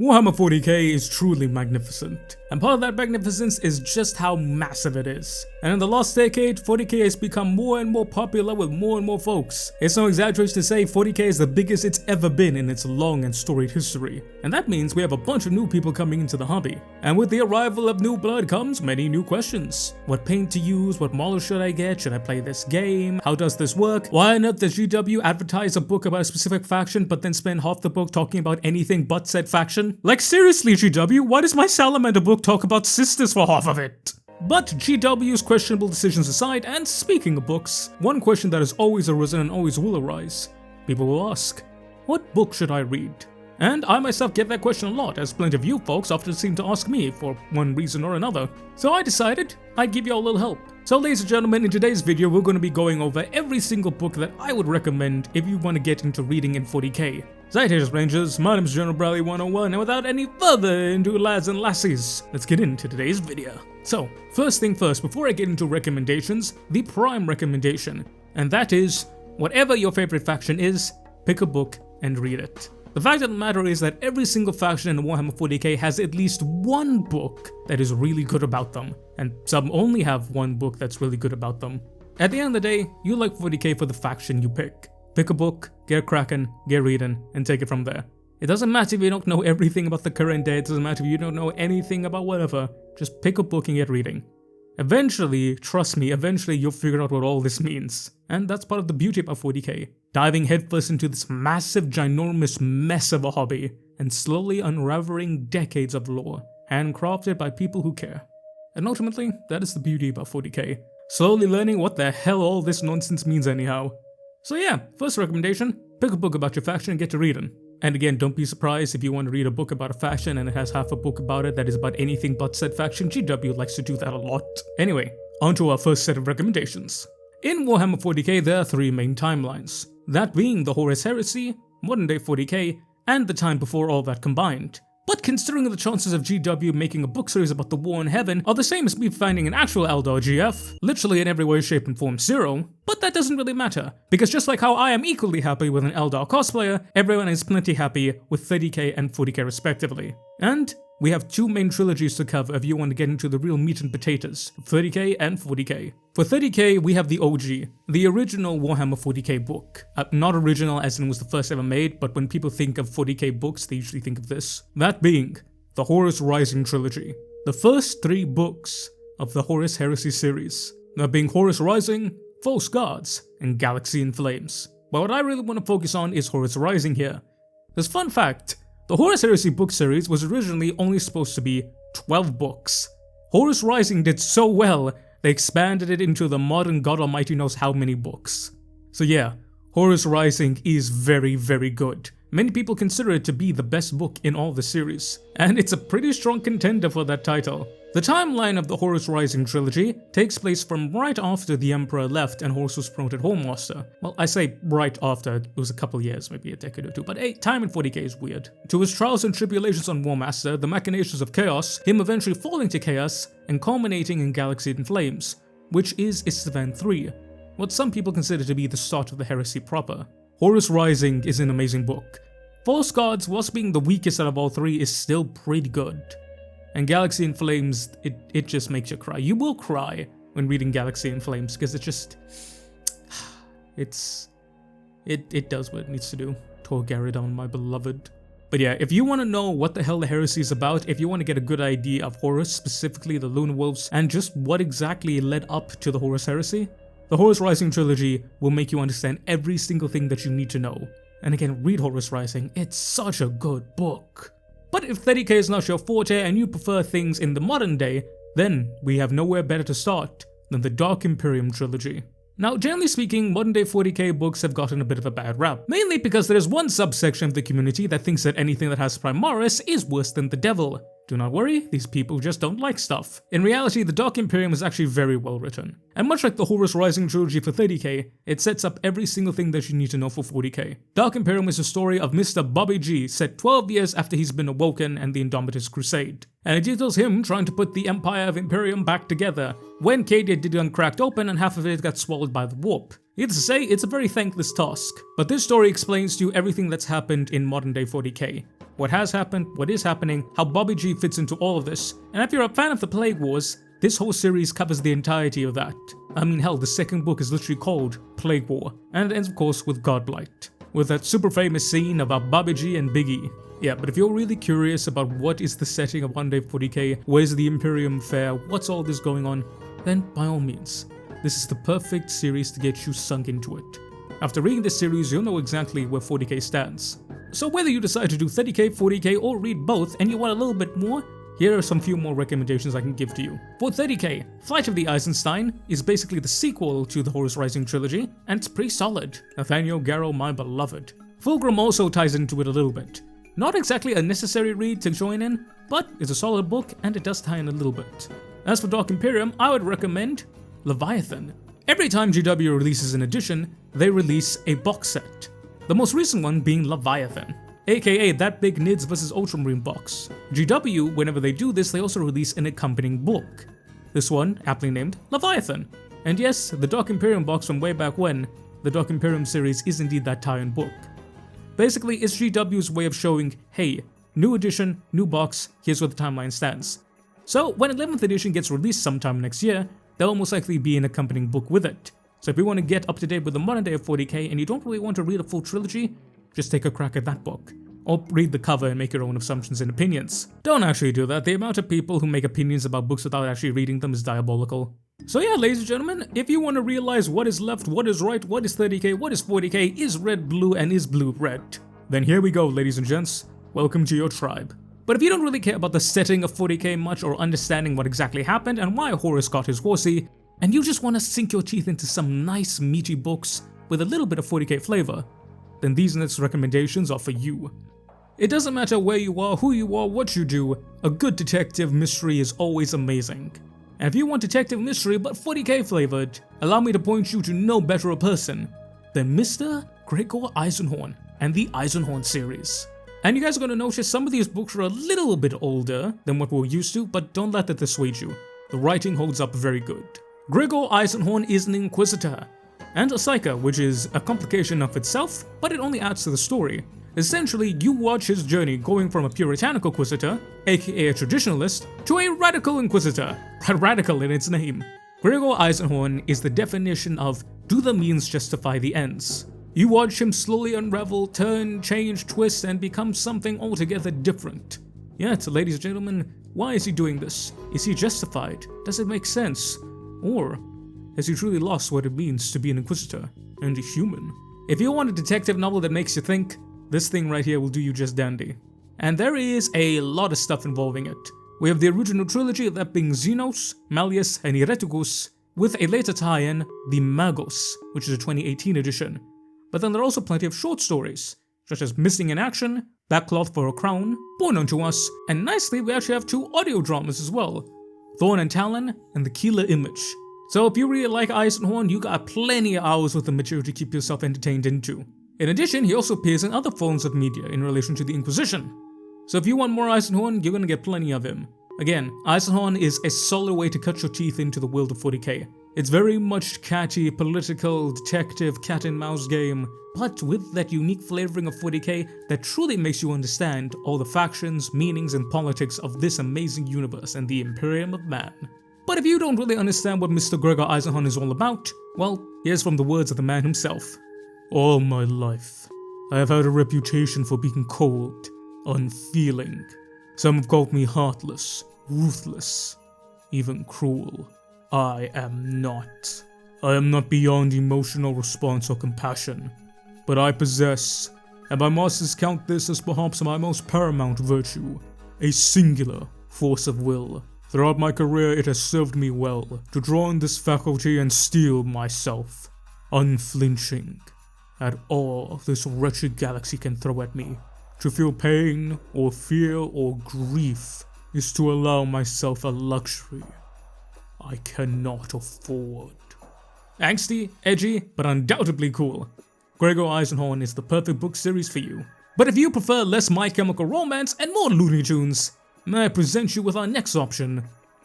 Warhammer 40k is truly magnificent, and part of that magnificence is just how massive it is. And in the last decade, 40k has become more and more popular with more and more folks. It's no exaggeration to say 40k is the biggest it's ever been in its long and storied history. And that means we have a bunch of new people coming into the hobby. And with the arrival of new blood comes many new questions. What paint to use? What model should I get? Should I play this game? How does this work? Why on earth does GW advertise a book about a specific faction but then spend half the book talking about anything but said faction? Like seriously, GW, why does my Salamander book talk about sisters for half of it? But GW's questionable decisions aside, and speaking of books, one question that has always arisen and always will arise. People will ask, what book should I read? And I myself get that question a lot, as plenty of you folks often seem to ask me for one reason or another. So I decided I'd give you all a little help. So ladies and gentlemen, in today's video we're going to be going over every single book that I would recommend if you want to get into reading in 40k. Ciaphas Rangers, my name is General Bradley 101, and without any further ado, lads and lassies, let's get into today's video. So, first thing first, before I get into recommendations, the prime recommendation, and that is, whatever your favorite faction is, pick a book and read it. The fact of the matter is that every single faction in Warhammer 40k has at least one book that is really good about them, and some only have one book that's really good about them. At the end of the day, you like 40k for the faction you pick. Pick a book, get cracking, get reading, and take it from there. It doesn't matter if you don't know everything about the current day, it doesn't matter if you don't know anything about whatever, just pick a book and get reading. Eventually, trust me, eventually you'll figure out what all this means. And that's part of the beauty about 40k. Diving headfirst into this massive, ginormous mess of a hobby, and slowly unraveling decades of lore, handcrafted by people who care. And ultimately, that is the beauty about 40k. Slowly learning what the hell all this nonsense means anyhow. So yeah, first recommendation, pick a book about your faction and get to reading. And again, don't be surprised if you want to read a book about a faction and it has half a book about it that is about anything but said faction. GW likes to do that a lot. Anyway, on to our first set of recommendations. In Warhammer 40k there are three main timelines, that being the Horus Heresy, modern day 40k, and the time before all that combined. But considering the chances of GW making a book series about the war in heaven are the same as me finding an actual Eldar GF, literally in every way, shape and form zero, but that doesn't really matter, because just like how I am equally happy with an Eldar cosplayer, everyone is plenty happy with 30k and 40k respectively. And we have two main trilogies to cover if you want to get into the real meat and potatoes, 30k and 40k. For 30k, we have the OG, the original Warhammer 40k book. Not original as in was the first ever made, but when people think of 40k books, they usually think of this. That being, the Horus Rising trilogy. The first three books of the Horus Heresy series. That being Horus Rising, False Gods, and Galaxy in Flames. But what I really want to focus on is Horus Rising here. This fun fact, the Horus Heresy book series was originally only supposed to be 12 books. Horus Rising did so well, they expanded it into the modern God Almighty knows how many books. So yeah, Horus Rising is very, very good. Many people consider it to be the best book in all the series, and it's a pretty strong contender for that title. The timeline of the Horus Rising trilogy takes place from right after the Emperor left and Horus was promoted Whoremaster. Well, I say right after, it was a couple years, maybe a decade or two, but hey, time in 40k is weird. To his trials and tribulations on Whoremaster, the machinations of chaos, him eventually falling to chaos, and culminating in Galaxy in Flames, which is Istvan III, what some people consider to be the start of the heresy proper. Horus Rising is an amazing book. False Gods, whilst being the weakest out of all three, is still pretty good. And Galaxy in Flames, it just makes you cry. You will cry when reading Galaxy in Flames, because it just... It does what it needs to do. Torgaridon, my beloved. But yeah, if you want to know what the hell the heresy is about, if you want to get a good idea of Horus, specifically the Lunar Wolves, and just what exactly led up to the Horus Heresy, the Horus Rising trilogy will make you understand every single thing that you need to know. And again, read Horus Rising, it's such a good book. But if 30k is not your forte and you prefer things in the modern day, then we have nowhere better to start than the Dark Imperium trilogy. Now, generally speaking, modern day 40k books have gotten a bit of a bad rap, mainly because there is one subsection of the community that thinks that anything that has Primaris is worse than the devil. Do not worry, these people just don't like stuff. In reality, the Dark Imperium is actually very well written. And much like the Horus Rising trilogy for 30k, it sets up every single thing that you need to know for 40k. Dark Imperium is a story of Mr. Bobby G, set 12 years after he's been awoken and the Indomitus Crusade. And it details him trying to put the Empire of Imperium back together, when Cadia did cracked open and half of it got swallowed by the warp. Needless to say, it's a very thankless task. But this story explains to you everything that's happened in modern day 40k. what has happened, what is happening, how Bobby G fits into all of this. And if you're a fan of the Plague Wars, this whole series covers the entirety of that. I mean, hell, the second book is literally called Plague War, and it ends of course with Godblight, with that super famous scene about Bobby G and Big E. Yeah, but if you're really curious about what is the setting of 1 Day 40k, where's the Imperium Fair, what's all this going on, then by all means, this is the perfect series to get you sunk into it. After reading this series, you'll know exactly where 40k stands. So whether you decide to do 30k, 40k, or read both and you want a little bit more, here are some few more recommendations I can give to you. For 30k, Flight of the Eisenstein is basically the sequel to the Horus Rising trilogy, and it's pretty solid. Nathaniel Garrow, my beloved. Fulgrim also ties into it a little bit. Not exactly a necessary read to join in, but it's a solid book and it does tie in a little bit. As for Dark Imperium, I would recommend Leviathan. Every time GW releases an edition, they release a box set. The most recent one being Leviathan, aka that big Nids vs Ultramarine box. GW, whenever they do this, they also release an accompanying book. This one, aptly named Leviathan. And yes, the Dark Imperium box from way back when, the Dark Imperium series is indeed that tie-in book. Basically, it's GW's way of showing, hey, new edition, new box, here's where the timeline stands. So when 11th edition gets released sometime next year, there'll most likely be an accompanying book with it. So if you want to get up to date with the modern day of 40k and you don't really want to read a full trilogy, just take a crack at that book. Or read the cover and make your own assumptions and opinions. Don't actually do that, the amount of people who make opinions about books without actually reading them is diabolical. So yeah, ladies and gentlemen, if you want to realize what is left, what is right, what is 30k, what is 40k, is red blue, and is blue red, then here we go, ladies and gents. Welcome to your tribe. But if you don't really care about the setting of 40k much or understanding what exactly happened and why Horus got his horsey, and you just want to sink your teeth into some nice meaty books with a little bit of 40k flavor, then these next recommendations are for you. It doesn't matter where you are, who you are, what you do, a good detective mystery is always amazing. And if you want detective mystery but 40k flavored, allow me to point you to no better a person than Mr. Gregor Eisenhorn and the Eisenhorn series. And you guys are going to notice some of these books are a little bit older than what we're used to, but don't let that dissuade you. The writing holds up very good. Gregor Eisenhorn is an inquisitor and a psyker, which is a complication of itself, but it only adds to the story. Essentially, you watch his journey going from a puritanical inquisitor, aka a traditionalist, to a radical inquisitor, radical in its name. Gregor Eisenhorn is the definition of do the means justify the ends. You watch him slowly unravel, turn, change, twist, and become something altogether different. Yet, ladies and gentlemen, why is he doing this? Is he justified? Does it make sense? Or has he truly lost what it means to be an inquisitor and a human? If you want a detective novel that makes you think, this thing right here will do you just dandy. And there is a lot of stuff involving it. We have the original trilogy, that being Xenos, Malleus, and Hereticus, with a later tie-in, the Magos, which is a 2018 edition. But then there are also plenty of short stories, such as Missing in Action, Backcloth for a Crown, Born Unto Us, and nicely we actually have 2 audio dramas as well, Thorn and Talon, and The Keeler Image. So if you really like Eisenhorn, you got plenty of hours worth of material to keep yourself entertained into. In addition, he also appears in other forms of media in relation to the Inquisition. So if you want more Eisenhorn, you're gonna get plenty of him. Again, Eisenhorn is a solid way to cut your teeth into the world of 40k. It's very much catty, political, detective, cat and mouse game, but with that unique flavoring of 40k that truly makes you understand all the factions, meanings, and politics of this amazing universe and the Imperium of Man. But if you don't really understand what Mr. Gregor Eisenhorn is all about, well, here's from the words of the man himself. All my life, I have had a reputation for being cold, unfeeling. Some have called me heartless, ruthless, even cruel. I am not. I am not beyond emotional response or compassion, but I possess, and my masters count this as perhaps my most paramount virtue, a singular force of will. Throughout my career it has served me well to draw on this faculty and steel myself, unflinching, at all this wretched galaxy can throw at me. To feel pain, or fear, or grief is to allow myself a luxury I cannot afford. Angsty, edgy, but undoubtedly cool. Gregor Eisenhorn is the perfect book series for you. But if you prefer less My Chemical Romance and more Looney Tunes, may I present you with our next option,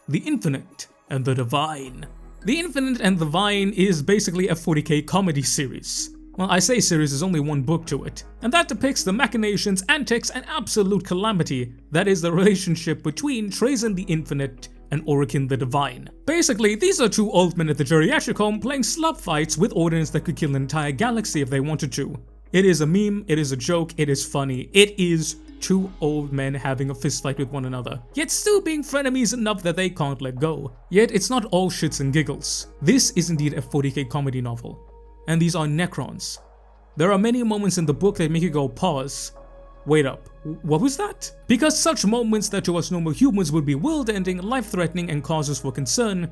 The Infinite and the Divine. The Infinite and the Divine is basically a 40k comedy series. Well, I say series, there's only one book to it, and that depicts the machinations, antics, and absolute calamity that is the relationship between Trazyn the Infinite and Orokin the Divine. Basically, these are two old men at the geriatric home playing slap fights with ordnance that could kill an entire galaxy if they wanted to. It is a meme, it is a joke, it is funny, it is two old men having a fist fight with one another, yet still being frenemies enough that they can't let go. Yet it's not all shits and giggles. This is indeed a 40k comedy novel, and these are Necrons. There are many moments in the book that make you go pause. Wait up, what was that? Because such moments that to us normal humans would be world-ending, life-threatening, and causes for concern,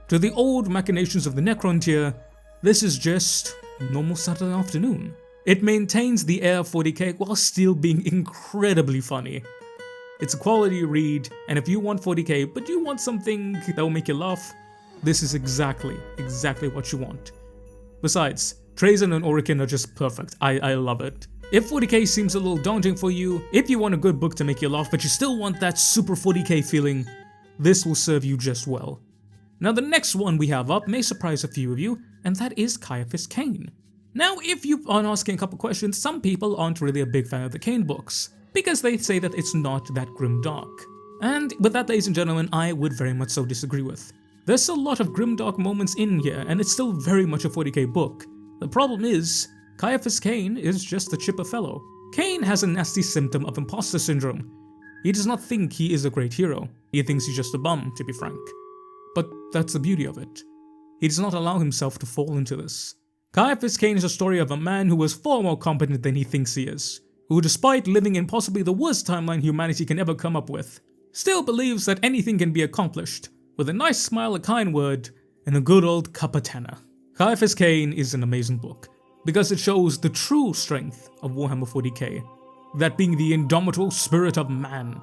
to the old machinations of the Necron tier, this is just normal Saturday afternoon. It maintains the air of 40k while still being incredibly funny. It's a quality read, and if you want 40k but you want something that will make you laugh, this is exactly what you want. Besides, Trazyn and Orokin are just perfect. I love it. If 40k seems a little daunting for you, if you want a good book to make you laugh but you still want that super 40k feeling, this will serve you just well. Now the next one we have up may surprise a few of you, and that is Ciaphas Cain. Now if you are asking a couple questions, some people aren't really a big fan of the Cain books, because they say that it's not that grimdark. And with that, ladies and gentlemen, I would very much so disagree with. There's a lot of grimdark moments in here, and it's still very much a 40k book. The problem is, Ciaphas Cain is just a chipper fellow. Cain has a nasty symptom of imposter syndrome. He does not think he is a great hero. He thinks he's just a bum, to be frank. But that's the beauty of it. He does not allow himself to fall into this. Ciaphas Cain is a story of a man who is far more competent than he thinks he is, who despite living in possibly the worst timeline humanity can ever come up with, still believes that anything can be accomplished with a nice smile, a kind word, and a good old cup of tanner. Ciaphas Cain is an amazing book, because it shows the true strength of Warhammer 40k, that being the indomitable spirit of man.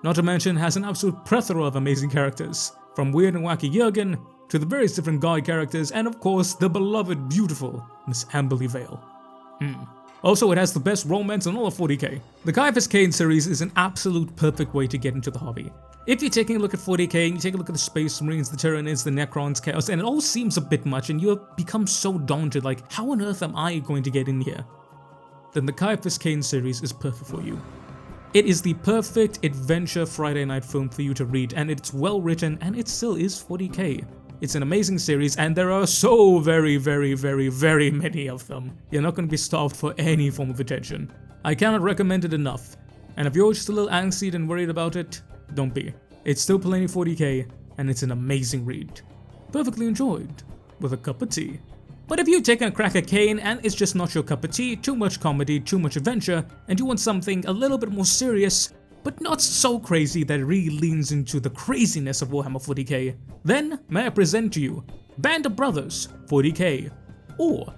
Not to mention has an absolute plethora of amazing characters, from weird and wacky Jurgen, to the various different guard characters, and of course the beloved, beautiful Miss Amberly Vale. Also, it has the best romance in all of 40k. The Ciaphas Cain series is an absolute perfect way to get into the hobby. If you're taking a look at 40k, and you take a look at the Space Marines, the Tyranids, the Necrons, Chaos, and it all seems a bit much, and you become so daunted, like, how on earth am I going to get in here? Then the Ciaphas Cain series is perfect for you. It is the perfect adventure Friday night film for you to read, and it's well written, and it still is 40k. It's an amazing series, and there are so very many of them. You're not going to be starved for any form of attention. I cannot recommend it enough. And if you're just a little angsty and worried about it, don't be. It's still plenty 40k, and it's an amazing read. Perfectly enjoyed, with a cup of tea. But if you've taken a crack at Cain and it's just not your cup of tea, too much comedy, too much adventure, and you want something a little bit more serious, but not so crazy that it really leans into the craziness of Warhammer 40k, then may I present to you Band of Brothers 40k, or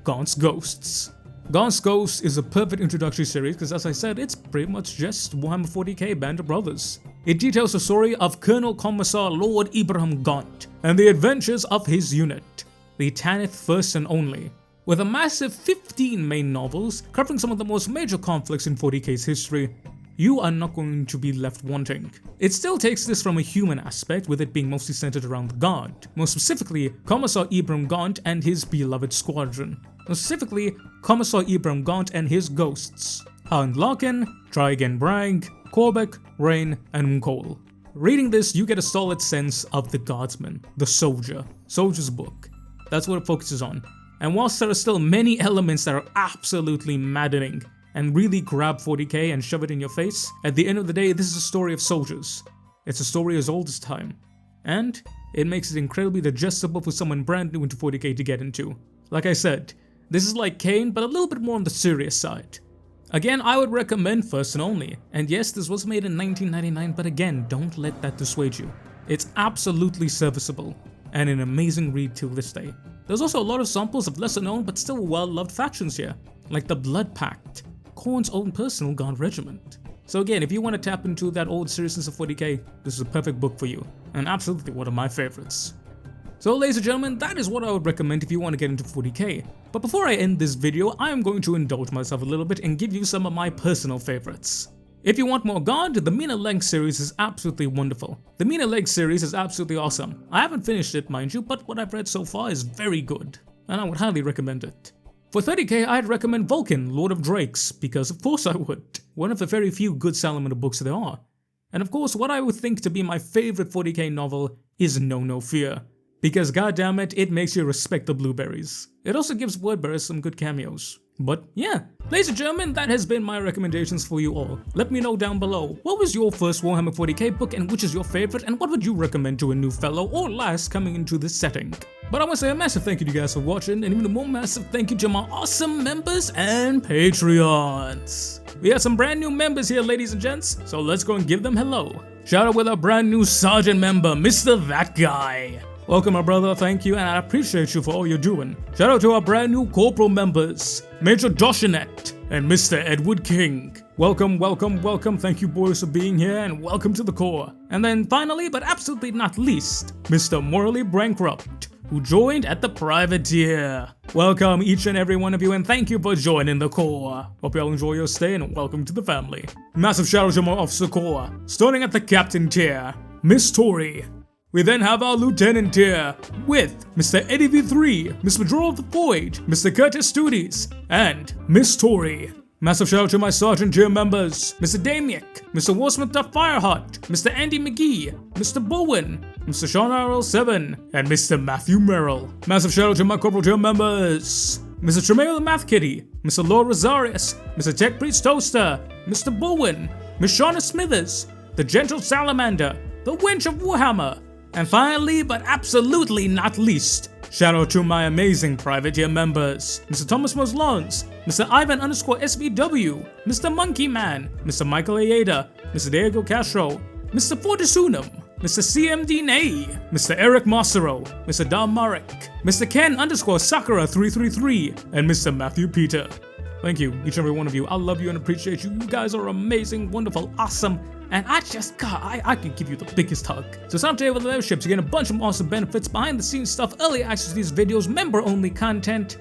Gaunt's Ghosts. Gaunt's Ghosts is a perfect introductory series because, as I said, it's pretty much just Warhammer 40k Band of Brothers. It details the story of Colonel Commissar Lord Ibrahim Gaunt and the adventures of his unit, the Tanith First and Only, with a massive 15 main novels covering some of the most major conflicts in 40k's history. You are not going to be left wanting. It still takes this from a human aspect, with it being mostly centered around the Guard, more specifically Commissar Ibrahim Gaunt and his beloved squadron, more specifically Commissar Ibrahim Gaunt and his ghosts, Hound Larkin, Try Again Bragg, Korbeck, Rain, and Mkol. Reading this, you get a solid sense of the Guardsman, the soldier's book. That's what it focuses on. And whilst there are still many elements that are absolutely maddening, and really grab 40k and shove it in your face, at the end of the day, this is a story of soldiers. It's a story as old as time. And it makes it incredibly digestible for someone brand new into 40k to get into. Like I said, this is like Cain, but a little bit more on the serious side. Again, I would recommend First and Only. And yes, this was made in 1999, but again, don't let that dissuade you. It's absolutely serviceable, and an amazing read till this day. There's also a lot of samples of lesser known but still well-loved factions here, like the Blood Pact, Khorne's own personal Gaunt regiment. So again, if you want to tap into that old seriousness of 40k, this is a perfect book for you, and absolutely one of my favorites. So ladies and gentlemen, that is what I would recommend if you want to get into 40k. But before I end this video, I am going to indulge myself a little bit and give you some of my personal favorites. If you want more Guard, the Mina Leg series is absolutely wonderful. The Mina Leg series is absolutely awesome. I haven't finished it, mind you, but what I've read so far is very good, and I would highly recommend it. For 30k, I'd recommend Vulcan, Lord of Drakes, because of course I would. One of the very few good Salamander books there are. And of course, what I would think to be my favorite 40k novel is Know No Fear, because goddammit, it makes you respect the blueberries. It also gives Wordbearers some good cameos. But yeah, ladies and gentlemen, that has been my recommendations for you all. Let me know down below, what was your first Warhammer 40k book and which is your favorite, and what would you recommend to a new fellow or lass coming into this setting? But I want to say a massive thank you to you guys for watching, and even a more massive thank you to my awesome members and Patreons. We have some brand new members here, ladies and gents, so let's go and give them hello. Shout out with our brand new Sergeant member, Mr. That Guy. Welcome, my brother, thank you, and I appreciate you for all you're doing. Shout out to our brand new Corporal members, Major Doshinet and Mr. Edward King. Welcome, welcome, welcome, thank you boys for being here, and welcome to the Corps. And then finally, but absolutely not least, Mr. Morally Bankrupt, who joined at the private tier. Welcome each and every one of you, and thank you for joining the Corps. Hope y'all enjoy your stay, and welcome to the family. Massive shout out to my Officer Corps, starting at the Captain tier, Miss Tori. We then have our Lieutenant tier with Mr. Eddie V3, Miss Major of the Void, Mr. Curtis Studies, and Miss Tori. Massive shout out to my Sergeant tier members, Mr. Damiak, Mr. Warsmith the Fireheart, Mr. Andy McGee, Mr. Bowen, Mr. Sean RL7, and Mr. Matthew Merrill. Massive shout out to my Corporal tier members, Mr. Tremaine the Math Kitty, Mr. Lord Rosarius, Mr. Tech Priest Toaster, Mr. Bowen, Miss Shauna Smithers, the Gentle Salamander, the Wench of Warhammer, and finally, but absolutely not least, shout out to my amazing private tier members, Mr. Thomas Moslons, Mr. Ivan _SVW, Mr. Monkey Man, Mr. Michael Ayeda, Mr. Diego Castro, Mr. Fortisunum, Mr. CMD Nay, Mr. Eric Massaro, Mr. Dom Marek, Mr. Ken Sakura 333, and Mr. Matthew Peter. Thank you, each and every one of you. I love you and appreciate you. You guys are amazing, wonderful, awesome, and I could give you the biggest hug. So sign up today with the memberships. You get a bunch of awesome benefits, behind the scenes stuff, early access to these videos, member only content,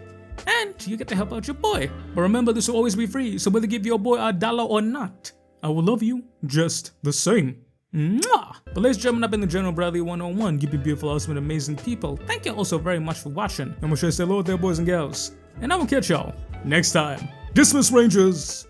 and you get to help out your boy. But remember, this will always be free, so whether give your boy $1 or not, I will love you just the same. Mwah! But ladies and gentlemen, I've been the General Bradley 101. You be beautiful, awesome, and amazing people. Thank you all so very much for watching. I'm gonna say hello there, boys and gals. And I will catch y'all next time. Dismiss, Rangers!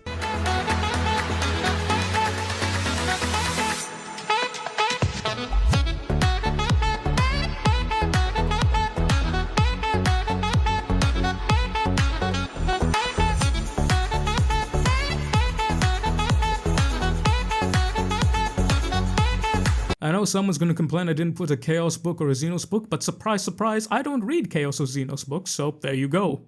I know someone's gonna complain I didn't put a Chaos book or a Xenos book, but surprise, surprise, I don't read Chaos or Xenos books, so there you go.